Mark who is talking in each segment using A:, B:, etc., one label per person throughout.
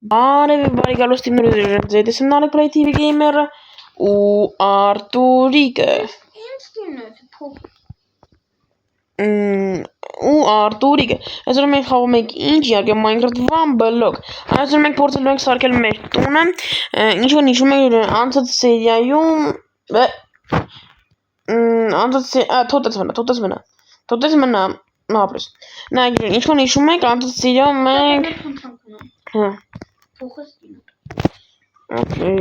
A: Բարի գալուս թիմները ձեդեսում նալեք պլay TV gamer ու Արտուրիկը ու Արտուրիկը այսօր մենք խաղում ենք ինչ իհարկե Minecraft One Block այսօր մենք փորձելու ենք սարքել մեր տունը ինչ որ նշում ենք անցած սերիայում թոտես մնա ապրես նայեք ինչ որ նշում ենք անցած սերիայում մենք
B: Փոխես կինոտ։
A: Okay.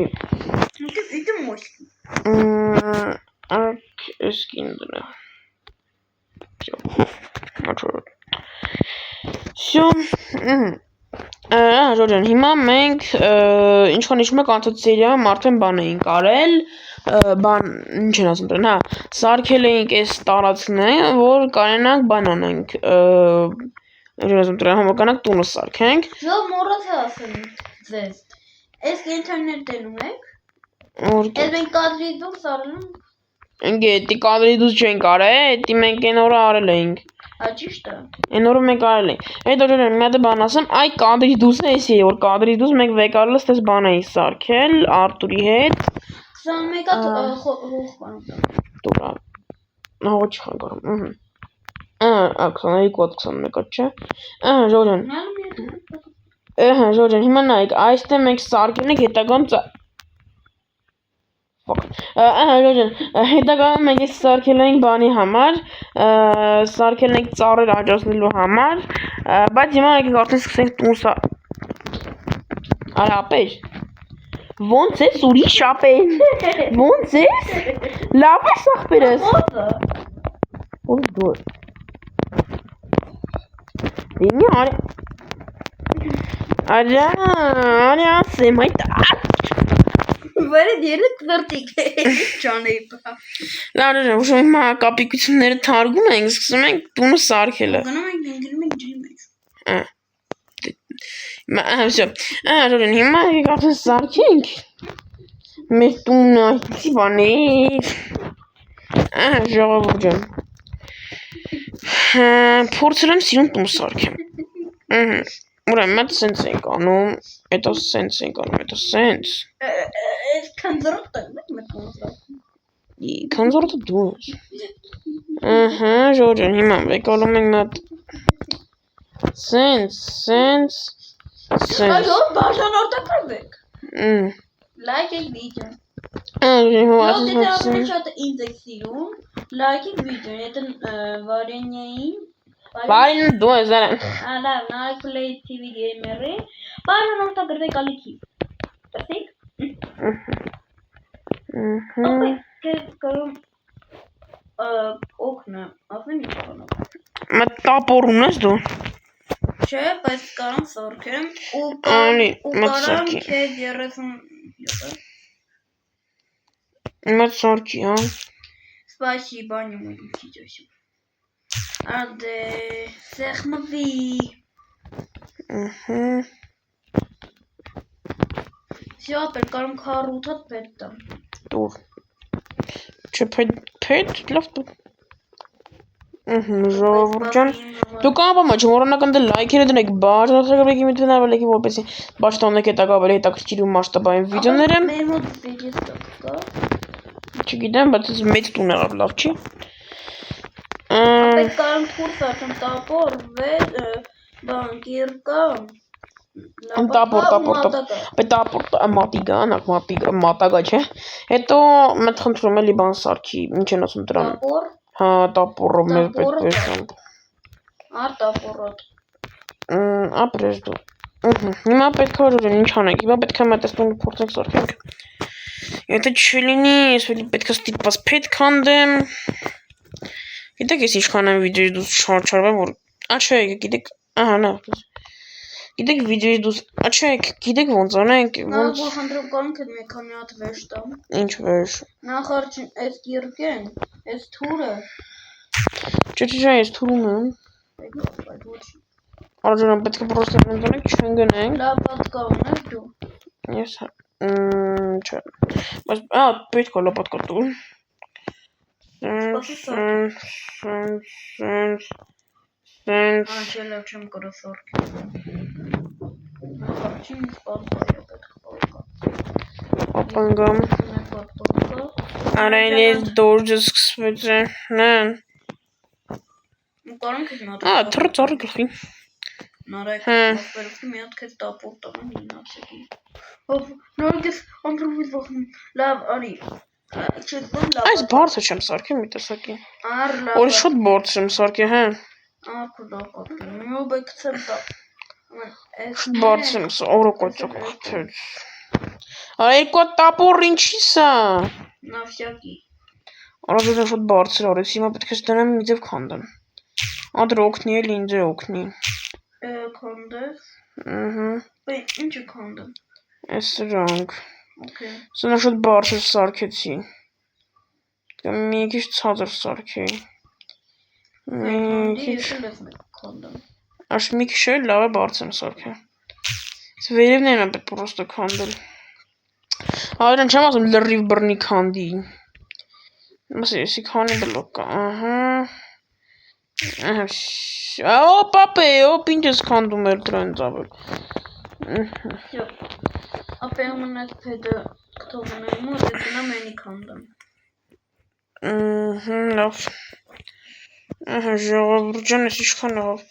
B: Իդը մոսկի։
A: Скиндера. Всё. Ժորժան, հիմա մենք ինչ-որ նշում եք անցած սերիայում արդեն բան էինք արել, ինչ են ասում դրան, հա, սարքել էինք այս տարածքն է, որ կարենանք բան անենք, ինչ են ասում դրան, համականանք տունը սարքենք։
B: Ժո մոռացա ասեմ ձեզ։ Այս կենթանիներ տենում եք։ Ես մենք կադրի դուրս արել
A: ենք կադրի դուրս չենք արել, դի մենք այն օրը արել էինք։
B: Ճիշտ է։
A: Այն օրը մենք արել ենք։ Հետո ջան, մի հատ բան ասեմ, այ կադրի դուրս է էսի, որ կադրի դուրս մենք վեկարելս դες բան էի սարքել Արտուրի հետ։
B: 21-ը հող բան։
A: Դուրա։ Հող չխանգարում։ 22-21-ը չէ։ Ժորժան։ Ժորժան, հիմա նայեք, այստեղ մենք սարքել ենք հետագայում Ժորժան, հետագայում մենք սարքել ենք բանի համար, սարքել ենք ծառեր աճացնելու համար, բայց հիմա եկեք արդեն սկսենք տուն Արա ապեր, ոնց ես ուրիշ ապեր, ոնց ես, լավ ես ախպերս, ոնց դու Դիմի արի ասեմ, այդ
B: Վերը դիրը կվրտիկ ճանեի պա։
A: Լավ ժորժան, ուշում հիմա կապիկությունները թարգում ենք, սկսում ենք տունը սարքելը։
B: Գնում ենք ընգնում ենք ջրի մեջ։
A: Ժորժան, հիմա եկեք արդեն սարքենք մեր տունը այդպիսի բաներ։ Ժողովուրդ ջան։ Փորձել եմ սիրուն տուն սարքեմ։ Ուրեմն մատ սենց ենք անում, հետո սենց ենք անում, հետո սենց։
B: Այս քանզորոտը մեկ
A: Քանզորոտը դու ես։ Ժորժան, հիմա վեկալում ենք մատ սենց։
B: Այո, բաժանորդը կրվեք։ Լայք եք վիդեոն։ Շատ ինձ սիրում, լայք եք վիդեոն, եթե վարենյային
A: Վարենը դու ես արան։
B: Լավ, նայեք Play TV gamer-ի, բաժանորդը կրվեք ալիքի։ Տեսիք։ Կես կրում օգնը, ասեմ ինչ կոնով։
A: Մատ տապոր ունես դու։
B: Չէ, բայց կարամ սորքեմ ու կարամ քեզ 37-ը։
A: Մատ սորքի, հա։
B: Спасибо, не могу сейчас. Ադե, սեղմվի։ Всё, ապեր կարամ 48 հատ պետք տամ։
A: Դուր։ Չէ, պետ, լավ դու։ Ժողովուրդ ջան, դու կապամա չմոռանաք ընդ լայքերը դնեք, բաժանորդագրվեք իմ հետևանալիքի որպեսզի բաշխտանեք հետագա ավելի հետաքրքիր ու մասշտաբային վիդեոները։
B: Մեր մոտ վիդեո կա։
A: Չգիտեմ, բայց ես մեծ տուն եղավ, լավ չի։
B: Ապեք կարամ թուրս արդեն տապոր, բան, կիրկա,
A: տապոր, մատագա չէ, հետո մետ խնդրում էլի բան սարքի, ինչ են ասում դրան, հա, տապորը մեր պետք
B: տապորոտ,
A: ապրես դու, հիմա պետք է որ ինչ անենք, հիմա պետք է մետեսնում փորձենք սարքենք, եթե չլինի, ես պետք է ստիպված պետք հանդեմ, գիտեք ես ինչքան եմ վիդեոյի դուս չարչարվեմ, որ, չէ, գիտեք, նա, գիտեք վիդեոյի դուս, չէ, գիտեք ոնց անենք,
B: ոնց։ Նա խնդրում կարում կետ մի քանի հատ վեշ տամ։
A: Ինչ վեշ։
B: Նախ արջին այս կիրկեն, այս թուրը։
A: Չէ, ես թուրում եմ։ Արջանան պետք է պրոստը ոնց անենք, չեն գնենք։
B: Լավ պատկա ունես դու։
A: Ես, չէ, բայց, պետք է լապատկա դու։ Սենց,
B: Անջելև չեմ կրը սորքի։ Առաջին սպալպայը պետք բալկա։
A: Ապանգամ։ Արայլ ես դորջը սկսվեց է, նեն։
B: Կարանք ես մատ։
A: թրը ծարը գլխի։
B: Նարայք, ասպերուկի մի հատ կեզ տապոր տղան ինացեգի։ Նարայք ես ամպրուվիտ վախում, լավ, արի։
A: Այս բարձը չեմ սարքի մի տեսակի։ Որ շոտ բարձ չեմ սարքի, հա։
B: Կուդապատ, մի ոբ է կցեմ տա։
A: Շոտ բարձ եմ սա, օրը կոծակ խթեց։ Արա երկու տապոր ինչի սա։
B: Նավյակի։
A: Արագ շոտ բարձր արեց, հիմա պետք է դնեմ մի ձև քանդեմ։ Ադրը օգնի էլ ինձ է օգնի։
B: Քանդես։ Ինչ է քանդեմ։
A: Էս սրանք։
B: Okay.
A: Սա շոտ բարձր սարքեցի։ Մի քիչ ցածր սարքեի։ Աշ մի քիչ էլ լավ է բարձր եմ սարքել։ Այս վերևներն եմ պետք պրոստը քանդել։ Այրան չեմ ասում լրիվ բռնի քանդի։ Մասը եսի քանի բլոկ կա, Օպ ապե, օպ ինչ ես քանդում էր դրանց ավել։
B: Ապե ամեն այդ փեդը կթողնեմ ու դեպնա մենի քանդեմ։
A: Լավ։ Ժողովուրդ ջան, ես իշխան աղավ։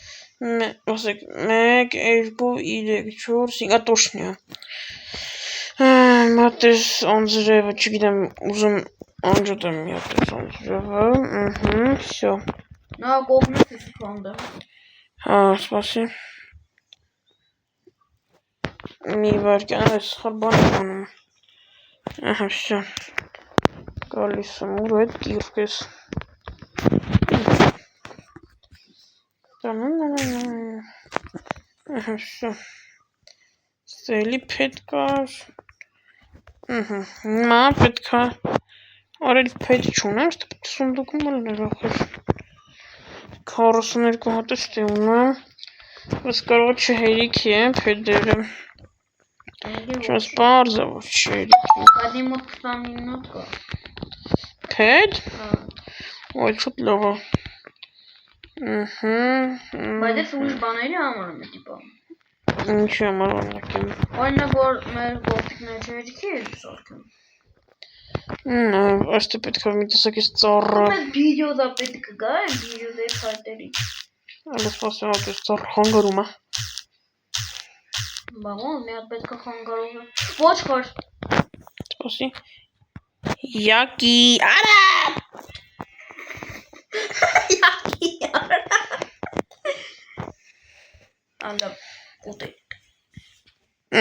A: Ասեք, 1, 2, 3, 4, 5, точно։ Մատես անձրևը, չգիտեմ, ուզում անջատեմ մի հատ այս անձրևը, всё։
B: Նա կողմից ես քանդեմ։
A: Հա, սպասի։ Մի վարկյան այս խարբան եմ անում։ Всё։ Գալիս եմ, ուր այդ կիրք ես։ Всё։ Ստելի պետք կար։ Հիմա պետք է արել պետ չունեմ, ստե պետք սունդուկում ալներ ախր։ 42 հատ է ստե ունեմ։ Բայց կարող է չհերիքի է պետերը։ Չոս պարզը ոչ չհերիքի։
B: Կադի մոտ 20 մինուտ կա։
A: Պետ? Ոյ չոտ լավ է։
B: Բայց ես ուրիշ բաների համար եմ էդի բան։
A: Ինչի համար օրինակ եմ։
B: Օրինակ որ մեր գործիքները չհերիքի է սարքեմ։
A: Այստե պետք է մի տեսակ ես ծառը։
B: Մեծ բիրյոզա պետք գա, բիրյոզայի քարտերի։
A: Այլը սպասեմ այդպես ծառը խանգարում է։
B: Բաղոն, մի հատ պետք է խանգարում է։ Ոչ խար։
A: Սպասի։ Յակի, արա։
B: Յակի, արա։ Անդա կուտեք։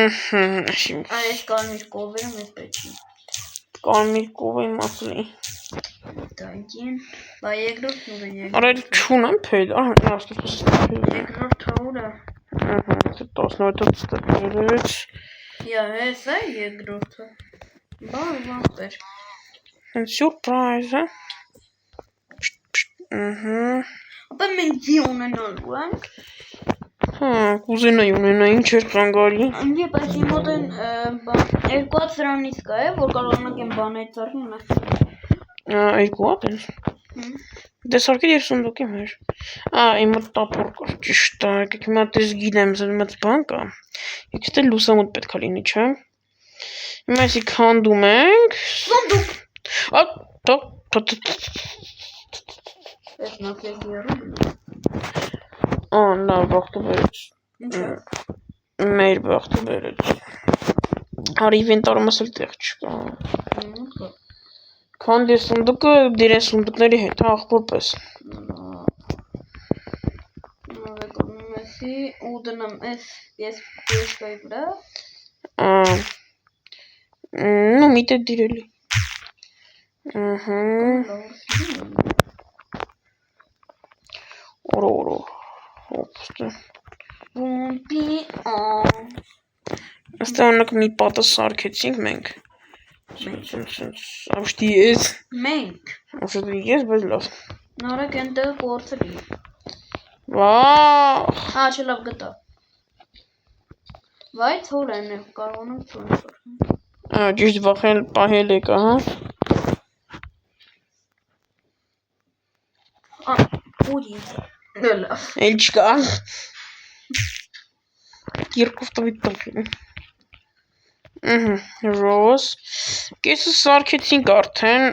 B: Այս կարմիր կովերը մեզ պետք է։
A: Կարմիր կովը իմ ասլի։
B: Դանկին, բա երկրորդն ուր է երկրորդը։
A: Արա չունեմ պետ, ասպես
B: Երկրորդը ուր է։
A: 17-ը ստեղերեց։
B: Ես է երկրորդը։ Բա վախտեր։
A: Սյուրպրայզ է։
B: Ապա մենք ջի ունենալու ենք։
A: Կուզենայի ունենա ինչ էր խանգարի։
B: Եվ այս իմ մոտ են երկու հատ սրանից կա է, որ կարողանանք են բաներ ծառնի ունենք։
A: Երկու հատ են։ Դե սարքել և սունդուկի մեր։ Իմ մոտ տապոր կար, ճիշտ է, եկեք հիմա տես գիտեմ, մեծ բան կա։ Եկեք տե լուսամուտ պետք է լինի, չէ։ Հիմա եսի քանդում ենք։
B: Սունդուկ։ Ես նավյակի երում։
A: Լավ, բաղթը բերեց։ Մեր բաղթը բերեց։ Հարի իվենտարումս էլ տեղ չկա։ Քանդ ես սունդուկը դիրեն սունդուկների հետ, աղբոր պես։
B: Մեսի ու դնամ ես պեշկայի վրա։
A: Ну, միտե դիրելի։ Օրո։ Հոպստը։ Աստե ունակ մի պատը սարքեցինք մենք։ Ավշտի ես։
B: Մենք։
A: Ավշտի ես, բայց լավ։
B: Նարակ ենտեղ կորցրի։
A: Վախ։
B: Չէ լավ գտա։ Վայ ծոր են է, կարողանանք ծոր են։
A: Ճիշտ վախել պահել եկա, հա։
B: Ուր ինձ։ Լավ։
A: Էլ չկա։ երկով տվի տվի։ Ռոզ։ Կեսը սարքեցինք արդեն,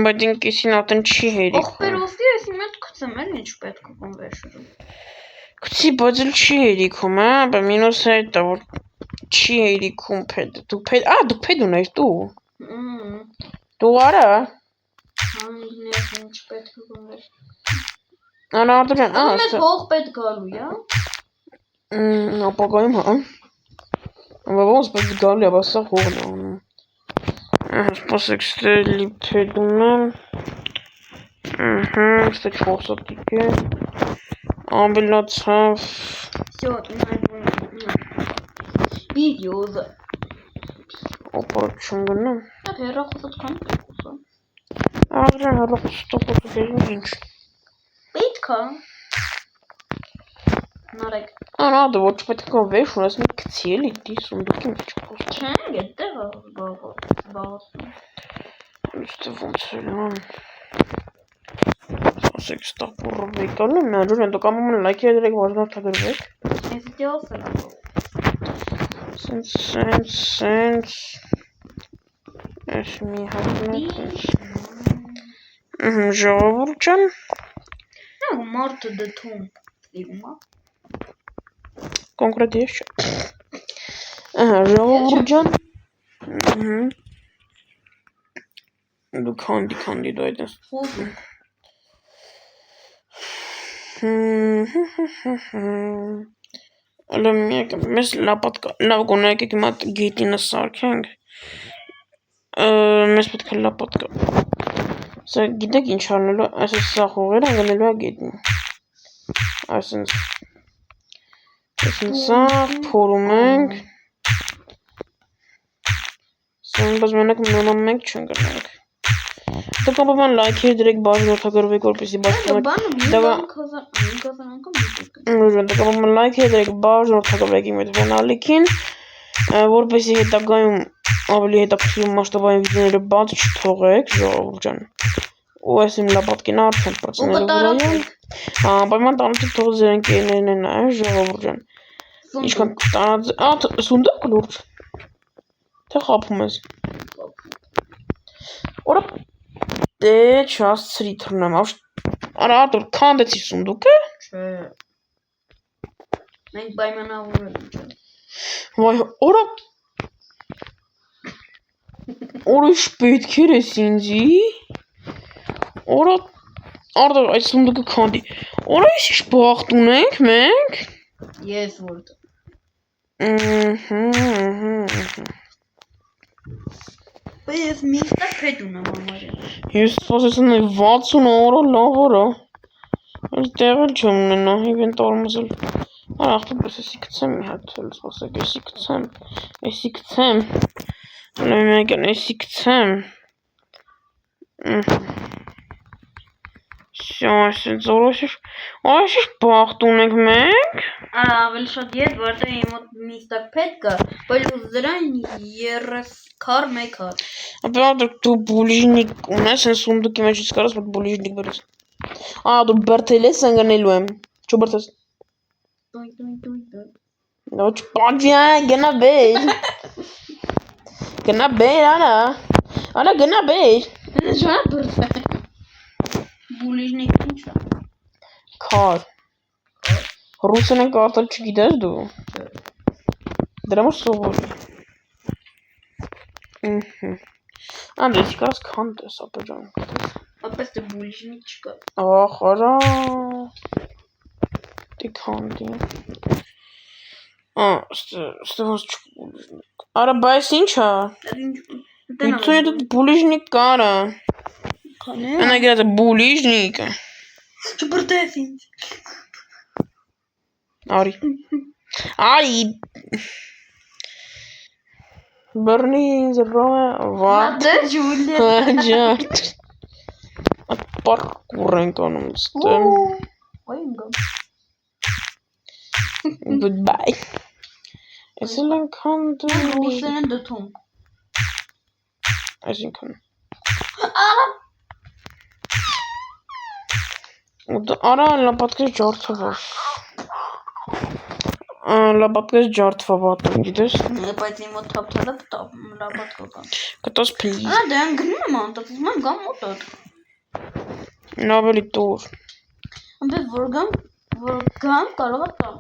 A: բայց այն կեսին ատեն չի հերիքում։
B: Ողբերովի ես իմ հետ գցեմ, էլ ինչ պետք է կոնվերշուրում։
A: Գցի, բայց էլ չի հերիքում, բա մինուս հետ է, որ չի հերիքում փեդ։ Դու փեդ ունես դու։ Դու արա։
B: Ես ինչ պետք է կոնվերշ։
A: Արա Արտուրյան,
B: Մեզ հող պետք գալու, յա։
A: Ապագայում, հա։ Ոնց պետք գալու է, բայց սա հողն է անում։ Սպասեք, ստելի փեդում եմ։ Ստե չորսատիկ է։ Ամբելացավ։
B: Всё, Videos։
A: Ապա չեմ գնում։
B: Հեռախոսդ քան կուսա։
A: Աղրան հեռախոսը խոսում ինչ։
B: Պետք է։ Նարեկ։
A: Արա, դու ոչ պետք է վեշ ունես մի գցի էլի դի սունդուկի մեջ խոսք։
B: Չեմ, այդտեղ զբաղվում։
A: Ստե ոնց է լան։ Ասեք ստապուրը վեկալը, նաջուրեն դու կամ ամեն լայքի դրեք վարժնորդագրվեք։
B: Ես դիոս եմ ակով։
A: Սենց։ Ես մի հատնեք։ Ժողովուրդ ջան։
B: Նա մարդը դթում դիմա։
A: Կոնկրետ ես չէ։ Ժողովուրդ ջան։ Դու քանդի դու այդ ես։
B: Խոզում։
A: Ալա մեզ լավ գոնե եկեք հիմա գետինը սարքենք։ Մեզ պետք է լապատկա։ Սա գիտեք ինչ անելու, այսպես սա հողերը անգնելու է գետին։ Այսինքն սա փորում ենք։ Սա բայց մենակ մենք չենք գնանք։ Դուք ապա լայքեր դրեք բաժնորդագրվեք որպեսզի լայքեր դրեք բաժնորդագրվեք իմ այդ բանալիքին, որպեսզի հետագայում ավելի հետաքրքիր մասշտաբային վիդեոները բաց չթողեք, ժողովուրդ ջան։ Ու այս իմ լապատկին արդեն պրծնելու վրայում։ Պայման տանուտի թող ձեր ընկերներն են, ժողովուրդ ջան։ Ինչքան տանած, սունդուկ լուրջ։ Թե խափում ես։ Օրա դե չասցրի թռնեմ, արա Արտուր, քանդեցի սունդուկը։
B: Չէ։ Մենք պայմանավորել ենք։
A: Վայ, օրա ինչ պետքեր ես ինձի։ Օրա Արտուր, այդ սունդուկը քանդի։ Օրա ես ինչ բախտ ունենք մենք։
B: Ես որդ։ Բայց միստա փեդ ունեմ համարյա։
A: Ես սպասեցին 60 օրը լավ օրա։ Ես տեղ էլ չեմ ունենա, ինվենտորումս էլ։ Արա ախտոպես եսի գցեմ մի հատ էլ, սպասեք, եսի գցեմ։ Հələ մեկն եսի գցեմ։ Всё, այսինքն զորոշ բախտ ունենք մենք։
B: Արա ավելի շատ ետ, որտեղ իմ մոտ միստակ փեդ կա, բայց դրան 30 քար 1 քար։
A: Ապա դու բուլիժնիկ ունես, այն սունդուկի մեջից կարաս որ բուլիժնիկ բերես։ Դու բերթել ես ընկնելու եմ։ Չո բերթես։ Ոչ պատվիա, գնա բեր։ Գնա բեր, արա գնա բեր։
B: Շա բերթել։ Բուլիժնիկ ինչ է։
A: Քար։ Ռուսերեն կարդալ չգիտես դու։ Դրա համար սովոր։ Անդրես կարաս քանդես ապա ջան։
B: Ապես դե բուլիժնիկ չկա։
A: Արա։ Դե քանդի։ Ստեվոս չբուլիժնիկ։ Արա բայց ինչա։ Դու բուլիժնիկ կարա։
B: Քանե։
A: Անա գրած բուլիժնիկ։
B: Չբրտես ինձ։
A: Արի։ Բռնի ինձ ռոմը վատ։
B: Դե Ջուլիա։
A: Ջարդ։ Պարկուր ենք անում ստեմ։
B: Ոյ ինգամ։
A: Goodbye. Ես էլ անգամ դու
B: Ռուսերեն դթում։
A: այսինքն
B: Արա
A: Արա լապատկի ջարդով։ լապատկես ջարդվաբատում, գիտես։
B: Բայց իմ մոտ թափթալը լապատկա կա։
A: Կտոս please։
B: Դեն գնում եմ անտած, ուզում եմ գամ մոտդ։
A: Ավելի տուր։
B: Ամբե որ գամ կարող է տամ։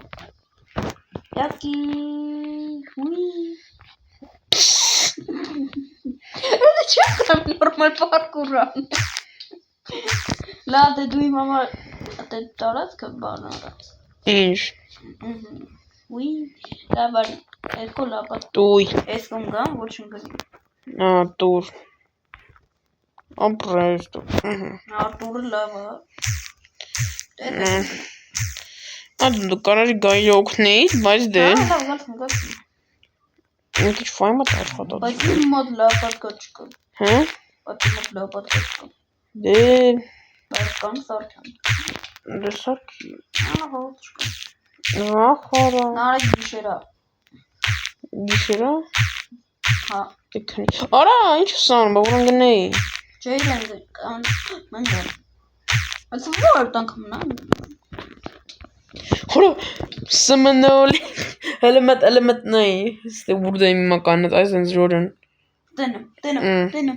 B: Յակի հույ։ Դա չի կամ նորմալ պարկուրան։ Լավ, դե դու իմ համար դե տարածքը բան արած։
A: Ինչ։
B: Ուի, լավ արի, երկու լապատ։
A: Տույ։
B: Ես կոմ գամ, ոչ չեմ գնի։
A: Տուր։ Ապրես դու։
B: Արտուրը լավ է։
A: Դու կարար գայի օգնեիր, բայց դե։
B: Լավ, գալսում։
A: Մի քիչ ֆայմը աշխատած։
B: Բայց իմ մոտ լապատկա չկա։
A: Հա։
B: Բայց իմ մոտ լապատկա չկա։
A: Դե
B: Բայց կան սարքան։
A: դե սարքի։
B: Ահա, չկա։
A: Ախորա։
B: Նարեկ գիշերա։
A: Գիշերա։
B: Հա։
A: Դե քնի։ Արա, ինչ ես անում, բա որոն գնեի։
B: Ջեյլեն կան մենდა։ Բայց որ տանք մնա։
A: Հորա սմնոլի էլեմենտ նայ ստե բուրդա իմ մականած այսենց ժորեն
B: Տենը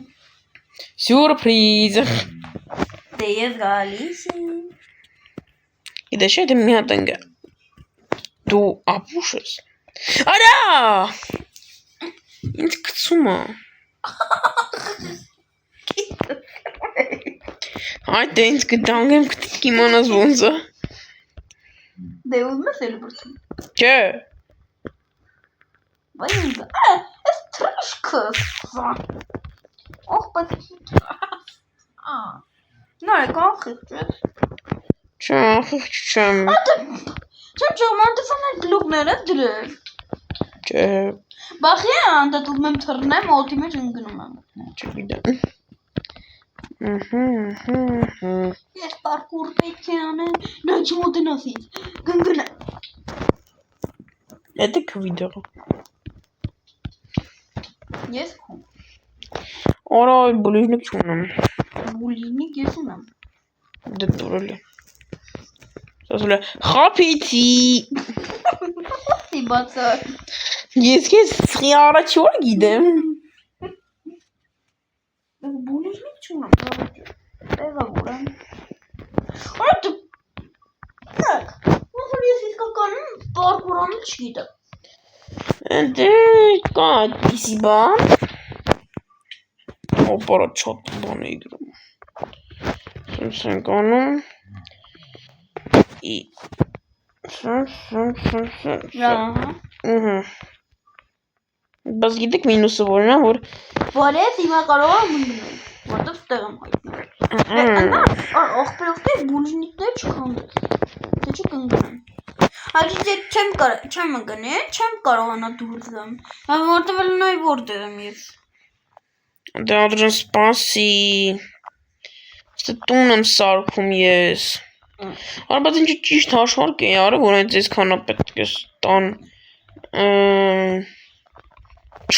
A: սյուրպրիզ
B: դե ես գալիս
A: իդե շետ մի հատ ընկա դու ապուշ ես արա ինձ կծում է այդ դե ինձ կդանգեմ կտիկ իմանաս ոնց է
B: դե ուզում ես էլ բրցում
A: Չէ
B: Բայց ես թրաշքը Ող բայց Նարե կանխիղ չես
A: Չէ ախիղ չեմ
B: Չեմ անդեսան այդ գլուկներ ես դրել
A: Չէ
B: Բախի է անդատ ուզում եմ թռնեմ ոտի մեջ ընգնում եմ
A: Չգիտեմ
B: Ես պարկուր պետք է անեմ նա չմոտենաս ինձ գնգնեմ
A: Это к видео.
B: Ես քո
A: Արա բուլիժնիկ չունեմ
B: Բուլինիկ ես ունեմ
A: Դե դուրել է Սասուլ է խապիցի
B: Ի բացար
A: Ես կես սխի առաջ որ գիդեմ
B: Բուլինիկ չունեմ Տեղա որեմ Արա դու Ոնց ես իսկականում պարկուրանը չգիտեմ
A: Դե կա այդպիսի բան Օպարա չոտ բան էի գրում Սենց ենք անում Բայց գիտեք մինուսը որն է, որ
B: Որ ես հիմա կարող եմ ընգնել Որտև ստեղ եմ հայտնել Ողբերով տես բուլժնիկներ չխանդես Թե չի կընգնեմ Հաջի չեմ ընգնել, չեմ կարողանա դուրս գամ Որտև էլ նայ որտեղ եմ ես
A: Դե ադրան սպասի Ստե տուն եմ սարքում ես Արա բայց ինչ ճիշտ հաշվարկ էի արը, որ այնց այսքան պետք է տան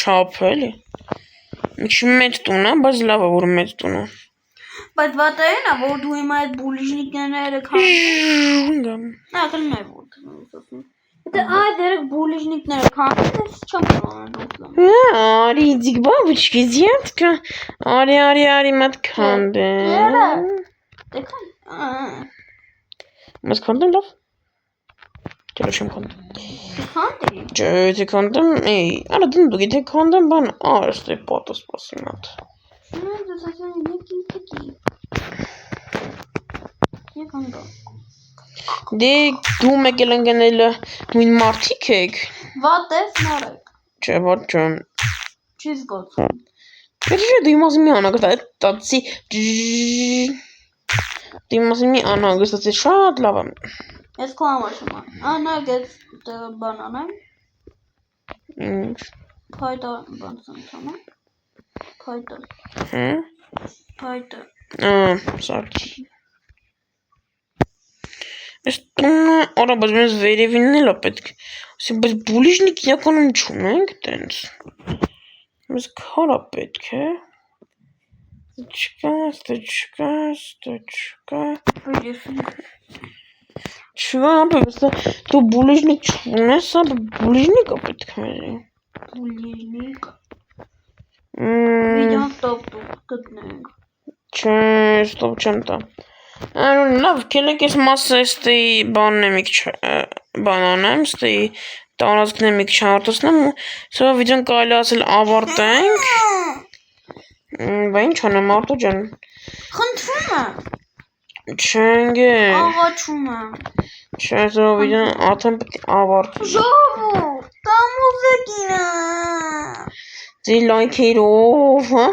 A: չափ էլի Մի քիչ մեծ տուն է, բայց լավ է, որ մեծ տուն է
B: Բայց վատը են է, որ դու հիմա այդ բուլիժնիկները քանդես Նա կլնայ որտեղ եմ ասում Դե այդ երեք բուլիժնիկները քանդես չեմ կարողանում
A: Արի ձիգ բաբուչկի ձյատկա Արի մատ քանդեմ
B: Դե քան
A: Մաս քանդեմ լավ Չելո չեմ քանդեմ
B: Քանդի
A: Չէ, եթե քանդեմ, էй, արա դու եթե քանդեմ բան, ստե պատը սպասի մատ
B: Դες ասեն Եկ անդա
A: Դե դու մեկ էլ ընգնելը նույն մարդիկ եք
B: Վատ ես նարեք
A: Չէ, ված չեմ
B: Չի զգացում
A: Պետք է դու իմասի մի անագստացի Դու իմասի մի անագստացի շատ լավ եմ
B: Ես քո համար շմա Անագեց բան անեմ
A: Ինչ
B: Փայտա բան սանթանեմ Փայտա Փայտա
A: Սարքի Ես տունը, արա, բայց մեզ վերևինն էլ է պետք Բայց բուլիժնիկ իրականում չունենք տենց Մեզ քարա պետք է Չկա Չգա, դու բուլիժնիկ չունես, սա բուլիժնիկը պետք է։
B: Բուլիժնիկ։ Վիդեոն ստոպ գտնենք։
A: Չէ, ստոպ չեմ տա։ Լավ, քելեք ես մասը էստի բանն եմ բանանեմ, ստի տարածքն եմ իք չարտոսնեմ, սա վիդեոն կարելի ասել ավարտենք։ Բա ինչ անեմ, Արտո ջան։
B: Խնդրում եմ։
A: Չենք է։
B: Աղաչում եմ։
A: Չէ, սա վիդեոն արդեն պետք է ավարտվի։
B: Ժողովուրդ, տամուզիկինը։
A: Ձի լայքերով, հա։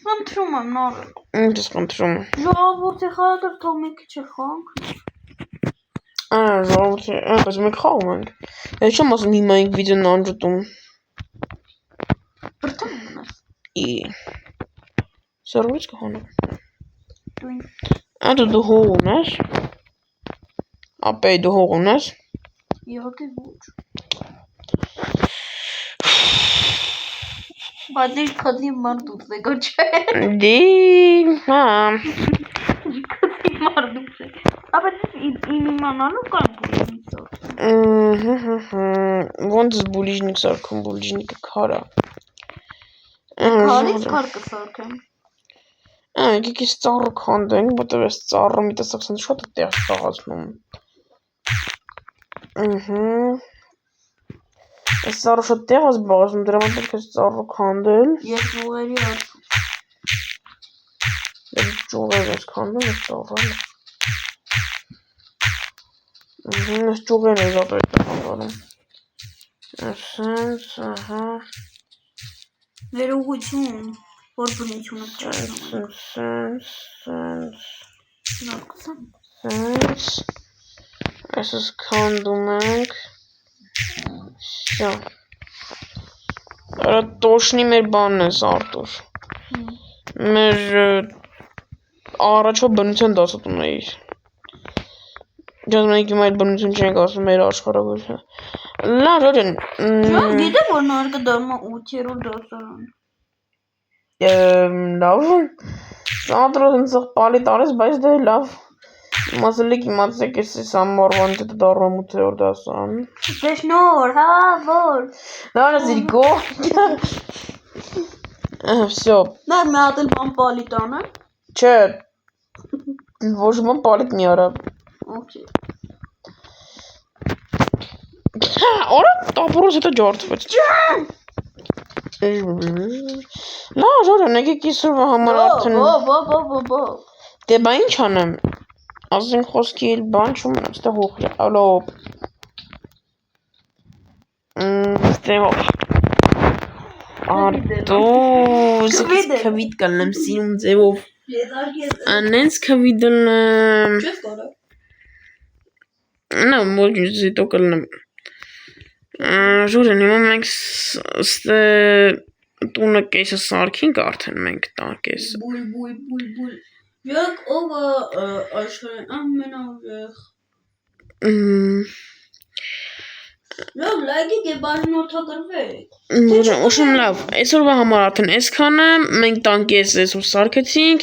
B: Խնդրում եմ, նորդ։
A: Ինչ ես խնդրում։
B: Ժողովուրդի խաղատր թող մի քիչ խանք։
A: Ժողովուրդի, բայց մենք խաղում ենք։ Ես չեմ ասում հիմա ենք վիդեոն անջատում։
B: Բրդում ունես։
A: Սերվից կհանեմ։
B: Դու ինչ։
A: Դու հող ունես։ Ապեի դու հող ունես։
B: Իհարկե ոչ։ Բայց իր քդի մարդուց է գոչե։
A: Դի, հա։
B: Քդի մարդուց է։ Ապա իմ իմանալու կամ բուլիժնիկ
A: Ոնց բուլիժնիկ սարքում, բուլիժնիկը քարա։
B: Քարից քար կսարքեմ։
A: Եկեք ես ծառը քանդենք, որտեվ ես ծառը մի տեսակ սենց շատ է տեղ ստաղացնում։ Ես ծառը շատ տեղ ես բաղացնում, դրա համար պետք է ծառը քանդել։
B: Ես ուղերի արծում։
A: Ես ճյուղեր ես քանդում, ես ծառը։ Ես ճյուղեր ես ապրետ քանդանում։ Սենց, ահա։
B: Վերուղություն, որ բնությունը չարնում։
A: Սենց, ես ես քանդում ենք։ Շա։ Արա տոշնի մեր բանն ես, Արտուր։ Մեր առաջվա բնության դասատուն էիր։ Ջազ մենք իմ այդ բնություն չենք ասում մեր աշխարհագրությունը։ Լավ, Ժորջան։
B: Ժորջան, գիտեմ, որ նարկը դառնա 8-րդ դասարան։
A: Լավ։ Անդրոս ինձ պալի տարես, բայց դե լավ։ Մասելիք իմացեք ես ամառվան դե դառնում 8-րդ դասարան։
B: Դե շնոր, հա, որ։
A: Լավ, զիրգո։ Всё։
B: Նա մի հատ էլ բան պալի տանը։
A: Չէ։ Ոչ ոք պալիտ մի արա։
B: Okay։
A: Արա տապորոս հետո ջարդվեց։ Լավ, Ժորջան, եկեք իսուրվա համար արդեն։
B: Բո։
A: Դե բա ինչ անեմ։ Ասենք խոսքի էլ բան չում ստե հոխ։ Ալո։ Ստե հոխ։ Արտոս, քվիտ կլնեմ սիրում ձևով։ Անենց քվիտ դլնեմ։
B: Չես կարա։
A: Նա ոչ զիտո կլնեմ։ Ժորջան, հիմա մենք ստե տունը կեսը սարքինք արդեն մենք տա կեսը։
B: Բույ։ Եկ ով աշխարհի ամենաուժեղ։ Լավ, լայքի կե բաժնորդագրվեք։
A: Ժորջան, ուշում լավ, այսօրվա համար արդեն այսքանը, մենք տանք ես այսօր սարքեցինք։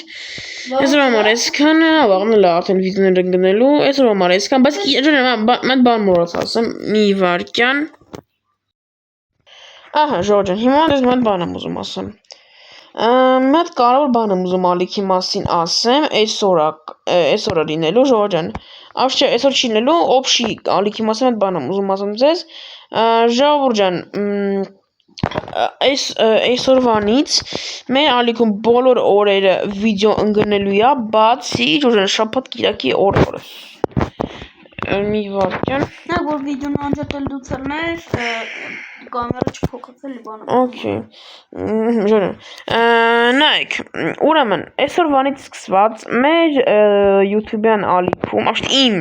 A: Այսօրվա համար այսքանը, ավաղն էլ արդեն վիդեոներ ընկնելու, այսօրվա համար այսքան, բայց Ժորջան, մեկ բան մոռաց ասեմ, մի վարքյան։ Ահա, Ժորջան, հիմա ես մեկ բան եմ ուզում ասեմ։ Մեկ կարևոր բան եմ ուզում ալիքի մասին ասեմ, այսօրը լինելու, Ժորջան։ Չէ, այսօր չի լինելու, օբշի ալիքի մասին մեկ բան եմ ուզում ասեմ ձեզ։ Ժողովուրդ ջան, այսօրվանից մեր ալիքում բոլոր օրերը վիդեո ընկնելու է, բացի Ժորջան շաբաթ կիրակի օրը։ Մի վարքյան։
B: Նա որ վիդեոն անջատել դու ցրնես, կամերա չփոքրել բանը։
A: Okay։ Ժորջան։ Նայեք, ուրեմն, այսօրվանից սկսված մեր YouTube-յան ալիքում, ապշտ իմ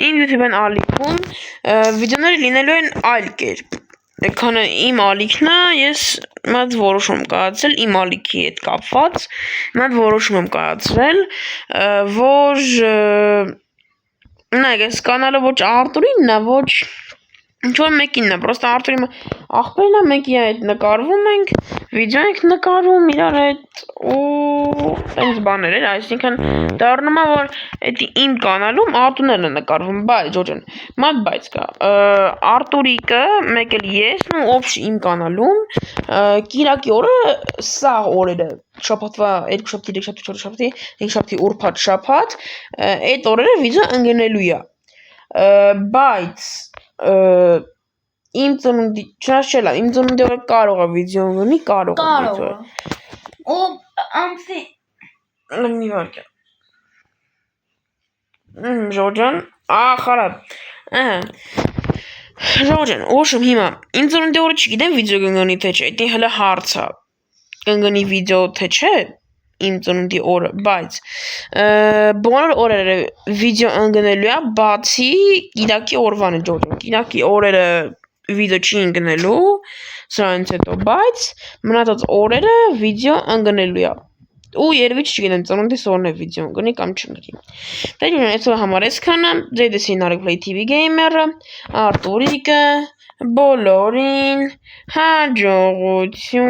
A: YouTube-յան ալիքում վիդեոները լինելու են այլ կերպ։ Քանը իմ ալիքն է, ես մեծ որոշում կայացրել իմ ալիքի հետ կապված, մեծ որոշում եմ կայացրել, որ նայեք, այս կանալը ոչ Արտուրինն է, ոչ Ինչ-որ մեկինն է, պրոստը Արտուրի աղբերն է, մեկի հետ նկարվում ենք, վիդեո ենք նկարում իրար հետ ու տենց բաներ էր, այսինքն դառնում է, որ էդի իմ կանալում Արտուրներն է նկարվում, բայց ջոջան, մատ բայց կա, Արտուրիկը, մեկ էլ ես ու օբշ իմ կանալում, կիրակի օրը սա օրերը, շաբաթվա 2 շաբթի, 3 շաբթի, 4 շաբթի, 5 շաբթի, ուրբաթ, շաբաթ, այդ օրերը վիդեո ընկնելու է, բայց իմ ծնունդի, չնաշելա, իմ ծնունդի օրը կարող է վիդեո ունի, կարող
B: է։ Ու ամսի
A: մի վարկյա։ Ժորջան, խարավ։ Ժորջան, ուշում հիմա, իմ ծնունդի օրը չգիտեմ վիդեո կընկնի թե չէ, էդի հլը հարց է, կընկնի վիդեո թե չէ, իմ ծնունդի օրը, բայց բոլոր օրերը վիդեո ընկնելու է, բացի կիրակի օրվանը, ջոջան, կիրակի օրերը վիդեո չի ընկնելու, սրանից հետո, բայց մնացած օրերը վիդեո ընկնելու է, ու երևի չգիտեմ, ծնունդիս օրն է վիդեո ընկնի կամ չընկնի։ Դե ջոջան, այսօր համար այսքանը, ձեր դեսին Narek Play TV Gamer-ը, Արտուրիկը, բոլորին հաջողություն։